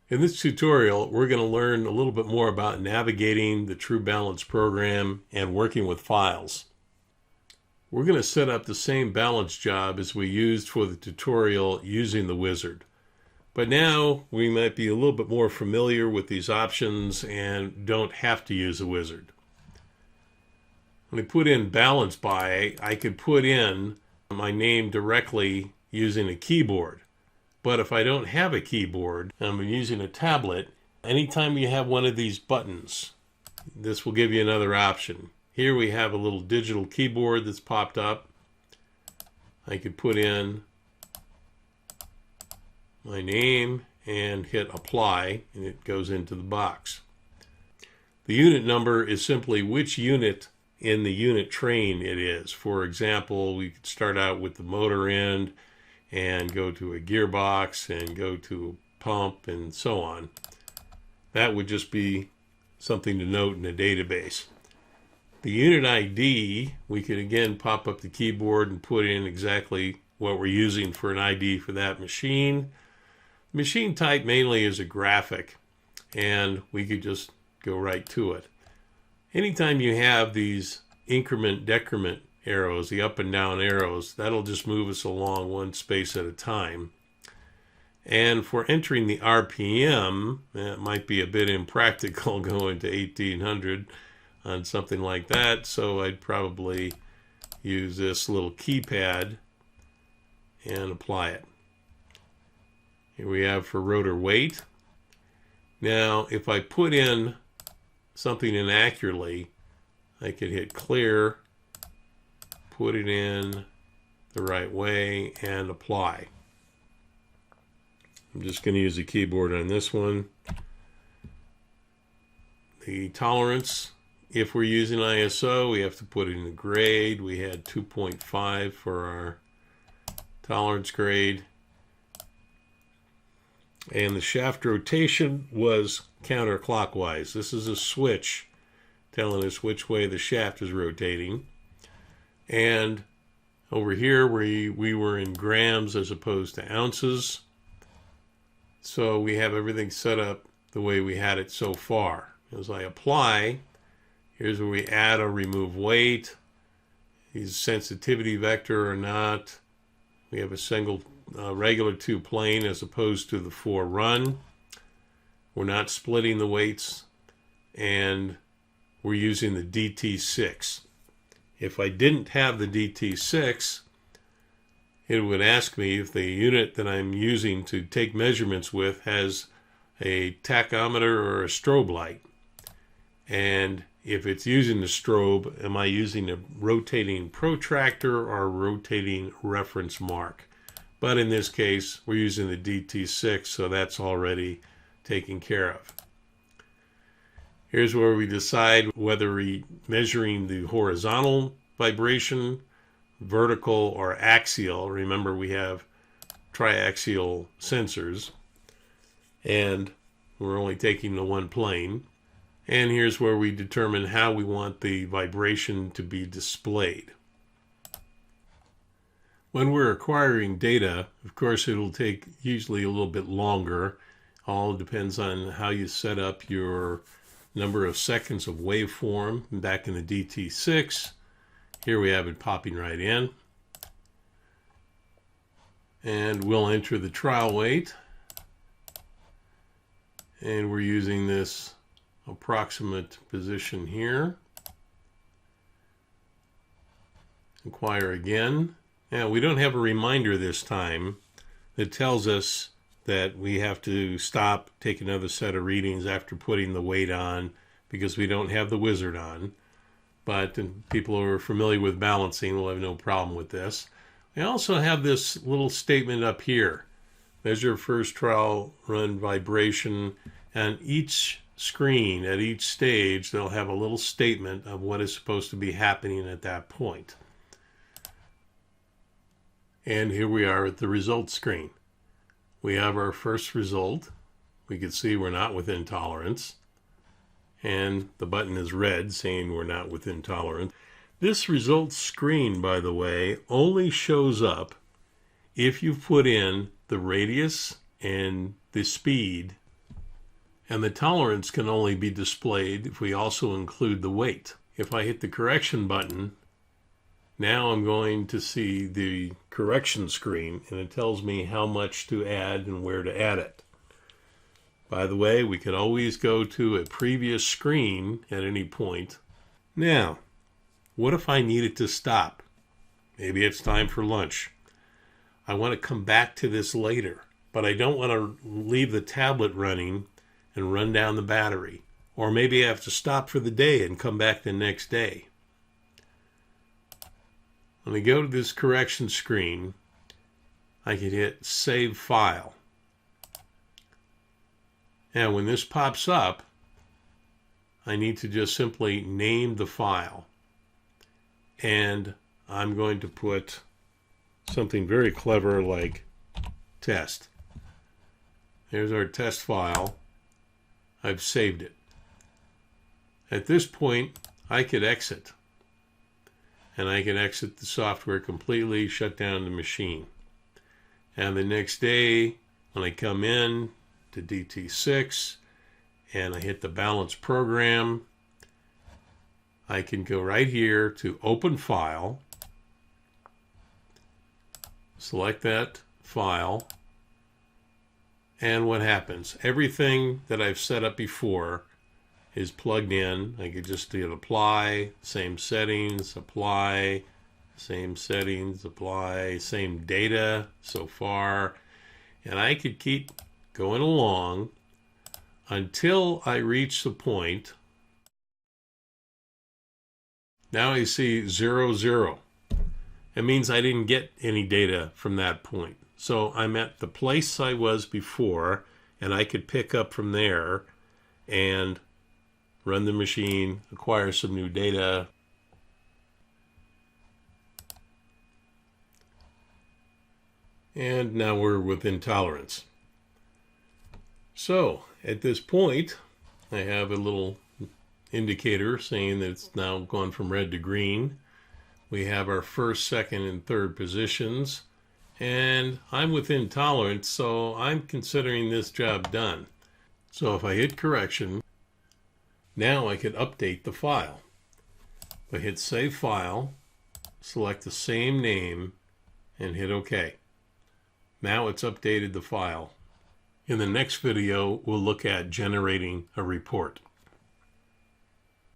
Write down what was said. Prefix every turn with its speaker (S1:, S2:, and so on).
S1: In this tutorial, we're going to learn a little bit more about navigating the TrueBalance program and working with files. We're going to set up the same balance job as we used for the tutorial using the wizard. But now we might be a little bit more familiar with these options and don't have to use a wizard. When I put in balance by, I could put in my name directly using a keyboard. But if I don't have a keyboard and I'm using a tablet, anytime you have one of these buttons, this will give you another option. Here we have a little digital keyboard that's popped up. I could put in my name and hit apply, and it goes into the box. The unit number is simply which unit in the unit train it is. For example, we could start out with the motor end and go to a gearbox and go to a pump and so on. That would just be something to note in a database. The unit ID, we could again pop up the keyboard and put in exactly what we're using for an ID for that machine. Machine type mainly is a graphic, and we could just go right to it. Anytime you have these increment decrement arrows, the up and down arrows, that'll just move us along one space at a time. And for entering the RPM, it might be a bit impractical going to 1800 on something like that, so I'd probably use this little keypad and apply it. Here we have for rotor weight. Now, if I put in something inaccurately, I could hit clear, put it in the right way, and apply. I'm just going to use the keyboard on this one. The tolerance, if we're using ISO, we have to put in the grade. We had 2.5 for our tolerance grade. And the shaft rotation was counterclockwise. This is a switch telling us which way the shaft is rotating. And over here we were in grams as opposed to ounces. So we have everything set up the way we had it so far. As I apply, here's where we add or remove weight. Is sensitivity vector or not. We have a single regular 2 plane as opposed to the 4 run. We're not splitting the weights, and we're using the DT6. If I didn't have the DT6, it would ask me if the unit that I'm using to take measurements with has a tachometer or a strobe light. And if it's using the strobe, am I using a rotating protractor or a rotating reference mark? But in this case, we're using the DT6, so that's already taken care of. Here's where we decide whether we're measuring the horizontal vibration, vertical, or axial. Remember, we have triaxial sensors, and we're only taking the one plane. And here's where we determine how we want the vibration to be displayed. When we're acquiring data, of course, it'll take usually a little bit longer. All depends on how you set up your number of seconds of waveform. Back in the DT6, here we have it popping right in. And we'll enter the trial weight. And we're using this approximate position here. Inquire again. Now, we don't have a reminder this time that tells us that we have to stop, take another set of readings after putting the weight on, because we don't have the wizard on. But people who are familiar with balancing will have no problem with this. We also have this little statement up here. Measure first trial run vibration, and each screen at each stage they'll have a little statement of what is supposed to be happening at that point. And here we are at the results screen. We have our first result. We can see we're not within tolerance. And the button is red, saying we're not within tolerance. This results screen, by the way, only shows up if you put in the radius and the speed And the tolerance can only be displayed if we also include the weight. If I hit the correction button, now I'm going to see the correction screen, and it tells me how much to add and where to add it. By the way, we could always go to a previous screen at any point. Now, what if I need it to stop? Maybe it's time for lunch. I want to come back to this later, but I don't want to leave the tablet running and run down the battery. Or maybe I have to stop for the day and come back the next day. When I go to this correction screen, I can hit Save File. Now, when this pops up, I need to just simply name the file. And I'm going to put something very clever like test. There's our test file. I've saved it. At this point, I could exit. And I can exit the software completely, shut down the machine. And the next day, when I come in to DT6 and I hit the balance program, I can go right here to Open File, select that file, and what happens? Everything that I've set up before is plugged in. I could just do apply, same settings, apply, same settings, apply, same data so far, and I could keep going along until I reach the point. Now I see 0, 0. It means I didn't get any data from that point. So I'm at the place I was before, and I could pick up from there and run the machine, acquire some new data. And now we're within tolerance. So at this point, I have a little indicator saying that it's now gone from red to green. We have our first, second, and third positions. And I'm within tolerance, so I'm considering this job done. So if I hit correction, now I could update the file. If I hit Save File, select the same name, and hit OK. Now it's updated the file. In the next video, we'll look at generating a report.